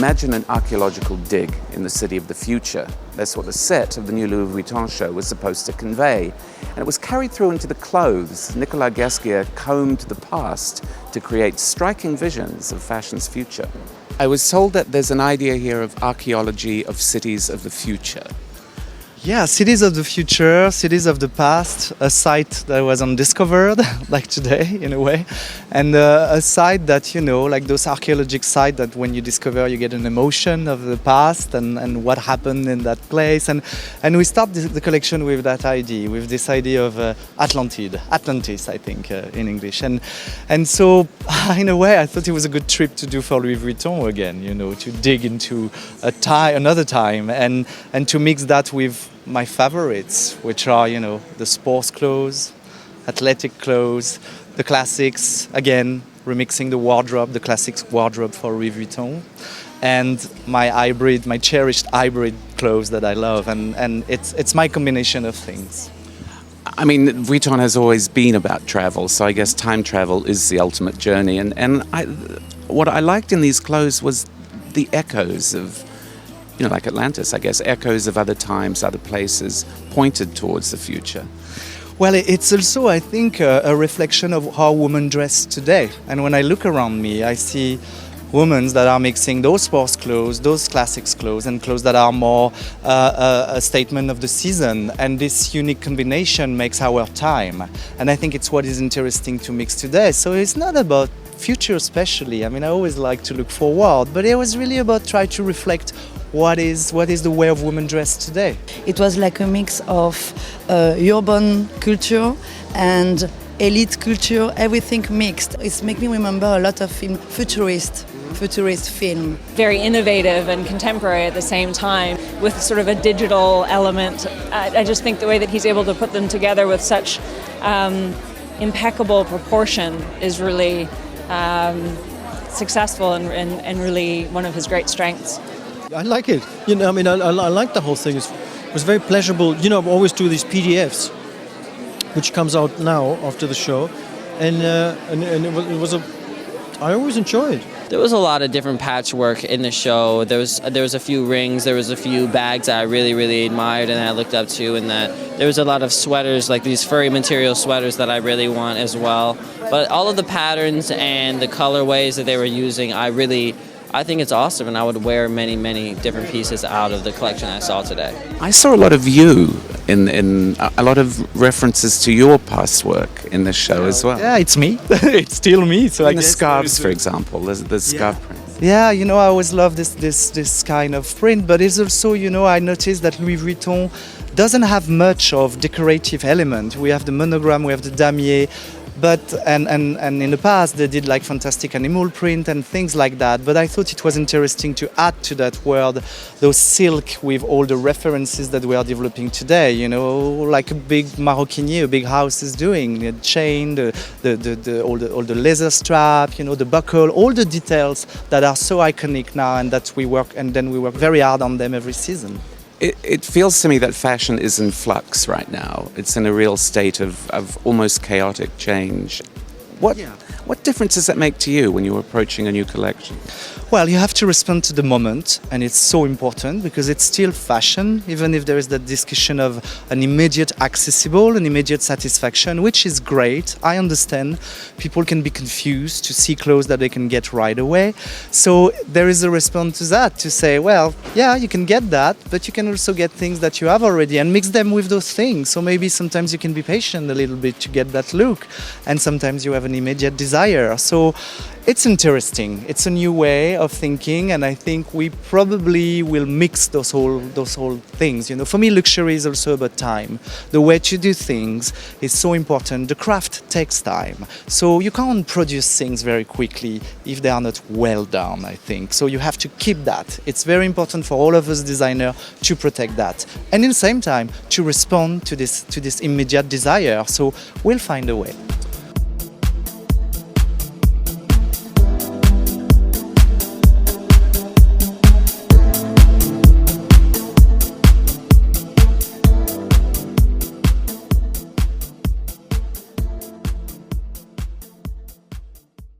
Imagine an archaeological dig in the city of the future. That's what the set of the new Louis Vuitton show was supposed to convey. And it was carried through into the clothes. Nicolas Ghesquière combed the past to create striking visions of fashion's future. I was told that there's an idea here of archaeology of cities of the future. Yeah, cities of the future, cities of the past, a site that was undiscovered, like today, in a way, and a site that, you know, like those archaeological sites that when you discover you get an emotion of the past and what happened in that place. And we start the collection with that idea, with this idea of Atlantis, I think, in English. And so, in a way, I thought it was a good trip to do for Louis Vuitton again, you know, to dig into another time and to mix that with my favorites, which are, you know, the sports clothes, athletic clothes, the classics, again, remixing the wardrobe, the classics wardrobe for Louis Vuitton, and my cherished hybrid clothes that I love, and it's my combination of things. I mean, Vuitton has always been about travel, so I guess time travel is the ultimate journey, and what I liked in these clothes was the echoes of, you know, like Atlantis, I guess, echoes of other times, other places, pointed towards the future. Well, it's also, I think, a reflection of how women dress today. And when I look around me, I see women that are mixing those sports clothes, those classics clothes, and clothes that are more a statement of the season. And this unique combination makes our time. And I think it's what is interesting to mix today. So it's not about future especially. I mean, I always like to look forward, but it was really about trying to reflect what is the way of women dress today. It was like a mix of urban culture and elite culture, everything mixed. It's making me remember a lot of futurist film. Very innovative and contemporary at the same time, with sort of a digital element. I just think the way that he's able to put them together with such impeccable proportion is really successful and really one of his great strengths. I like it. You know, I mean, I like the whole thing. It was very pleasurable. You know, I always do these PDFs, which comes out now after the show, and it was I always enjoyed. There was a lot of different patchwork in the show. There was a few rings, there was a few bags that I really admired and I looked up to, and that there was a lot of sweaters, like these furry material sweaters that I really want as well. But all of the patterns and the colorways that they were using, I think it's awesome, and I would wear many different pieces out of the collection I saw today. I saw a lot of you in a lot of references to your past work in this show as well. Yeah, it's me. It's still me. So and the scarves, for example, the scarf print. Yeah, you know, I always love this kind of print, but it's also, you know, I noticed that Louis Vuitton doesn't have much of decorative element. We have the monogram, we have the damier, but and in the past they did like fantastic animal print and things like that. But I thought it was interesting to add to that word those silk with all the references that we are developing today. You know, like a big Maroquinier, a big house is doing the chain, all the leather strap, you know, the buckle, all the details that are so iconic now, and that we work very hard on them every season. It feels to me that fashion is in flux right now. It's in a real state of almost chaotic change. What difference does that make to you when you're approaching a new collection? Well, you have to respond to the moment, and it's so important because it's still fashion, even if there is that discussion of an immediate accessible, an immediate satisfaction, which is great. I understand people can be confused to see clothes that they can get right away. So there is a response to that, to say, well, yeah, you can get that, but you can also get things that you have already and mix them with those things. So maybe sometimes you can be patient a little bit to get that look, and sometimes you have an immediate desire. So it's interesting. It's a new way of thinking, and I think we probably will mix those whole things. You know, for me, luxury is also about time. The way to do things is so important. The craft takes time, so you can't produce things very quickly if they are not well done, I think. So you have to keep that. It's very important for all of us designers to protect that, and at the same time to respond to this immediate desire. So we'll find a way.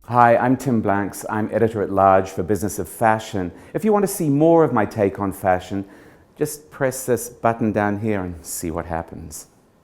Hi, I'm Tim Blanks. I'm editor-at-large for Business of Fashion. If you want to see more of my take on fashion, just press this button down here and see what happens.